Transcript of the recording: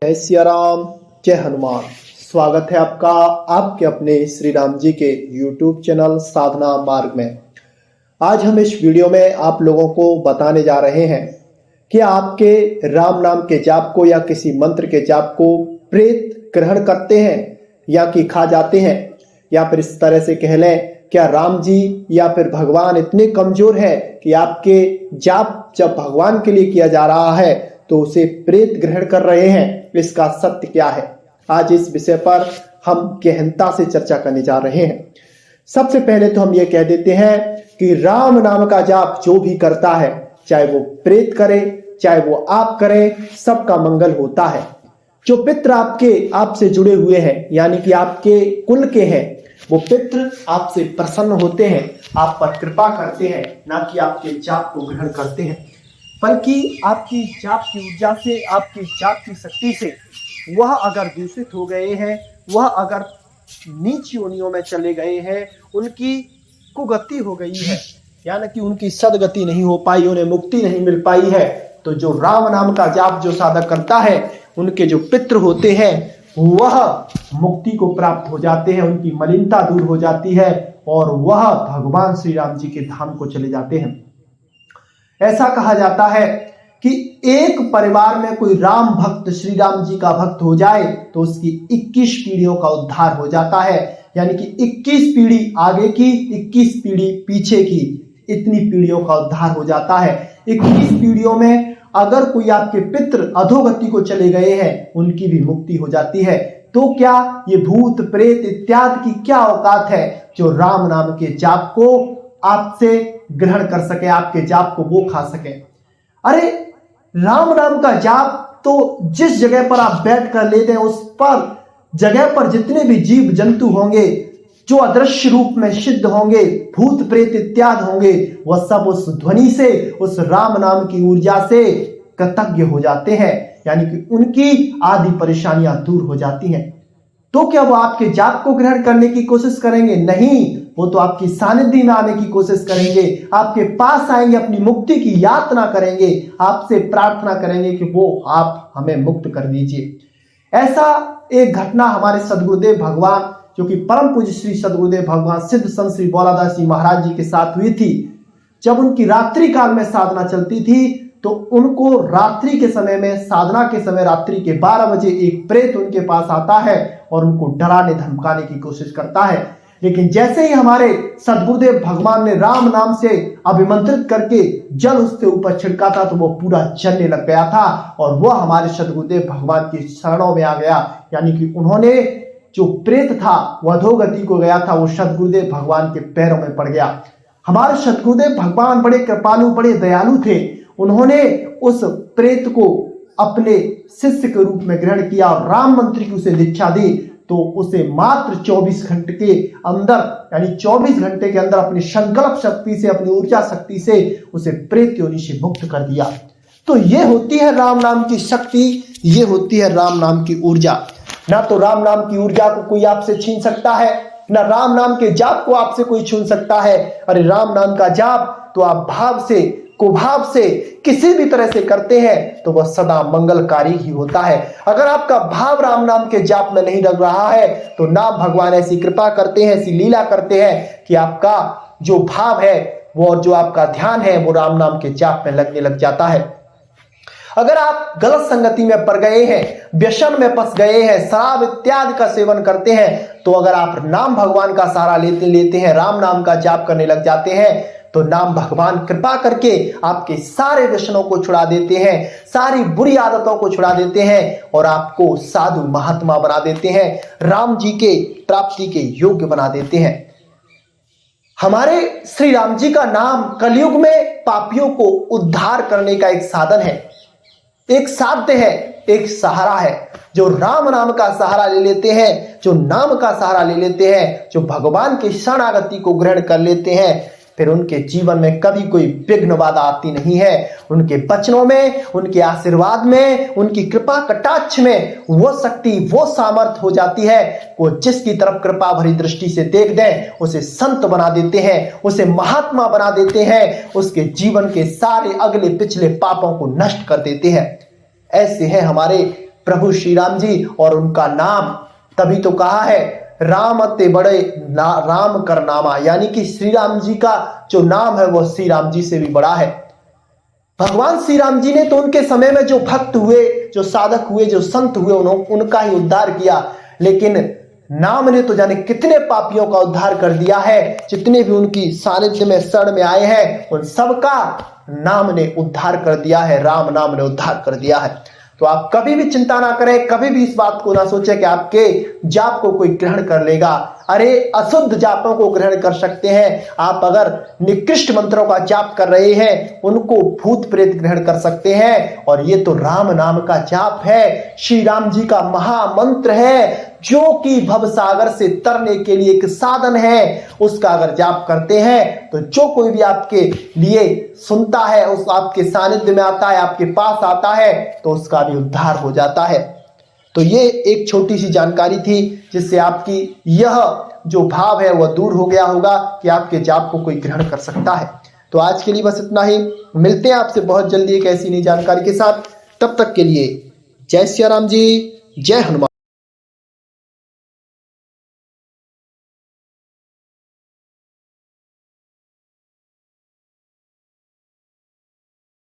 जय सिया राम, जय हनुमान। स्वागत है आपका आपके अपने श्री राम जी के YouTube चैनल साधना मार्ग में। आज हम इस वीडियो में आप लोगों को बताने जा रहे हैं कि आपके राम नाम के जाप को या किसी मंत्र के जाप को प्रेत ग्रहण करते हैं या कि खा जाते हैं, या फिर इस तरह से कह लें, क्या राम जी या फिर भगवान इतने कमजोर हैं कि आपके जाप जब भगवान के लिए किया जा रहा है तो उसे प्रेत ग्रहण कर रहे हैं? इसका सत्य क्या है? आज इस विषय पर हम गहनता से चर्चा करने जा रहे हैं। सबसे पहले तो हम ये कह देते हैं कि राम नाम का जाप जो भी करता है, चाहे वो प्रेत करे चाहे वो आप करें, सबका मंगल होता है। जो पितृ आपसे जुड़े हुए हैं, यानी कि आपके कुल के हैं, वो पितृ आपसे प्रसन्न होते हैं, आप पर कृपा करते हैं, ना कि आपके जाप को ग्रहण करते हैं, बल्कि आपकी जाप की ऊर्जा से, आपकी जाप की शक्ति से वह अगर दूषित हो गए हैं, वह अगर नीच योनियों में चले गए हैं, उनकी कुगति हो गई है, यानी कि उनकी सदगति नहीं हो पाई, उन्हें मुक्ति नहीं मिल पाई है, तो जो राम नाम का जाप जो साधक करता है, उनके जो पितृ होते हैं वह मुक्ति को प्राप्त हो जाते हैं, उनकी मलिनता दूर हो जाती है और वह भगवान श्री राम जी के धाम को चले जाते हैं। ऐसा कहा जाता है कि एक परिवार में कोई राम भक्त श्री राम जी का भक्त हो जाए तो उसकी 21 पीढ़ियों का उद्धार हो जाता है, यानी कि 21 पीढ़ी आगे की, 21 पीढ़ी पीछे की, इतनी पीढ़ियों का उद्धार हो जाता है। 21 पीढ़ियों में अगर कोई आपके पितृ अधोगति को चले गए हैं, उनकी भी मुक्ति हो जाती है। तो क्या ये भूत प्रेत इत्यादि की क्या औकात है जो राम नाम के जाप को आपसे ग्रहण कर सके, आपके जाप को वो खा सके? अरे राम नाम का जाप तो जिस जगह पर आप बैठ कर लेते हैं, उस पर जगह पर जितने भी जीव जंतु होंगे, जो अदृश्य रूप में सिद्ध होंगे, भूत प्रेत इत्यादि होंगे, वह सब उस ध्वनि से, उस राम नाम की ऊर्जा से कृतज्ञ हो जाते हैं, यानी कि उनकी आदि परेशानियां दूर हो जाती हैं। तो क्या वो आपके जाप को ग्रहण करने की कोशिश करेंगे? नहीं, वो तो आपकी सानिध्य में आने की कोशिश करेंगे, आपके पास आएंगे, अपनी मुक्ति की यातना करेंगे, आपसे प्रार्थना करेंगे कि वो आप हमें मुक्त कर दीजिए। ऐसा एक घटना हमारे सदगुरुदेव भगवान, जो कि परम पूज्य श्री सदगुरुदेव भगवान सिद्ध संत श्री बौलादास जी महाराज जी के साथ हुई थी। जब उनकी रात्रि काल में साधना चलती थी तो उनको रात्रि के समय में, साधना के समय रात्रि के 12 बजे एक प्रेत उनके पास आता है और उनको डराने धमकाने की कोशिश करता है। लेकिन जैसे ही हमारे सदगुरुदेव भगवान ने राम नाम से अभिमंत्रित करके जल उसके ऊपर छिड़का था तो वो पूरा जलने लग गया था और वह हमारे सदगुरुदेव भगवान की शरणों में आ गया, यानी कि उन्होंने, जो प्रेत था वह अधोगति को गया था, वो सदगुरुदेव भगवान के पैरों में पड़ गया। हमारे सदगुरुदेव भगवान बड़े कृपालु, बड़े दयालु थे। उन्होंने उस प्रेत को अपने शिष्य के रूप में ग्रहण किया और राम मंत्र की उसे दीक्षा दी, तो उसे मात्र 24 घंटे के अंदर, यानी 24 घंटे के अंदर अपनी संकल्प शक्ति से, अपनी ऊर्जा शक्ति से उसे प्रेत योनि से मुक्त कर दिया। तो ये होती है राम नाम की शक्ति, ये होती है राम नाम की ऊर्जा। ना तो राम नाम की ऊर्जा को कोई आपसे छीन सकता है, ना राम नाम के जाप को आपसे कोई छीन सकता है। अरे राम नाम का जाप तो आप भाव से, कुभाव से, किसी भी तरह से करते हैं तो वह सदा मंगलकारी ही होता है। अगर आपका भाव राम नाम के जाप में नहीं लग रहा है तो ना भगवान ऐसी कृपा करते हैं, ऐसी लीला करते हैं कि आपका जो भाव है वो, और जो आपका ध्यान है वो राम नाम के जाप में लगने लग जाता है। अगर आप गलत संगति में पड़ गए हैं, व्यसन में फंस गए हैं, शराब इत्यादि का सेवन करते हैं, तो अगर आप नाम भगवान का सहारा लेते हैं, राम नाम का जाप करने लग जाते हैं, तो नाम भगवान कृपा करके आपके सारे व्यसनों को छुड़ा देते हैं, सारी बुरी आदतों को छुड़ा देते हैं और आपको साधु महात्मा बना देते हैं, राम जी के प्राप्ति के योग्य बना देते हैं। हमारे श्री राम जी का नाम कलयुग में पापियों को उद्धार करने का एक साधन है, एक साध्य है, एक सहारा है। जो राम नाम का सहारा ले लेते हैं, जो नाम का सहारा ले लेते हैं, जो भगवान की शरणागति को ग्रहण कर लेते हैं, फिर उनके जीवन में कभी कोई विघ्न बाधा आती नहीं है। उनके वचनों में, उनके आशीर्वाद में, उनकी कृपा कटाक्ष में वो शक्ति, वो सामर्थ हो जाती है, वो जिसकी तरफ कृपा भरी दृष्टि से देख दें उसे संत बना देते हैं, उसे महात्मा बना देते हैं, उसके जीवन के सारे अगले पिछले पापों को नष्ट कर देते हैं। ऐसे हैं हमारे प्रभु श्री राम जी और उनका नाम। तभी तो कहा है राम ते बड़े राम कर नामा, यानी कि श्री राम जी का जो नाम है वह श्री राम जी से भी बड़ा है। भगवान श्री राम जी ने तो उनके समय में जो भक्त हुए, जो साधक हुए, जो संत हुए, उनका ही उद्धार किया, लेकिन नाम ने तो जाने कितने पापियों का उद्धार कर दिया है। जितने भी उनकी सानिध्य में शरण में आए हैं उन सबका नाम ने उद्धार कर दिया है, राम नाम ने उद्धार कर दिया है। तो आप कभी भी चिंता ना करें, कभी भी इस बात को ना सोचें कि आपके जाप को कोई ग्रहण कर लेगा। अरे अशुद्ध जापों को ग्रहण कर सकते हैं आप। अगर निकृष्ट मंत्रों का जाप कर रहे हैं उनको भूत प्रेत ग्रहण कर सकते हैं। और ये तो राम नाम का जाप है, श्री राम जी का महामंत्र है, जो कि भवसागर से तरने के लिए एक साधन है। उसका अगर जाप करते हैं तो जो कोई भी आपके लिए सुनता है, उस आपके सानिध्य में आता है, आपके पास आता है, तो उसका भी उद्धार हो जाता है। तो ये एक छोटी सी जानकारी थी जिससे आपकी यह जो भाव है वह दूर हो गया होगा कि आपके जाप को कोई ग्रहण कर सकता है। तो आज के लिए बस इतना ही। मिलते हैं आपसे बहुत जल्दी एक ऐसी नई जानकारी के साथ। तब तक के लिए जय सिया राम जी, जय हनुमान।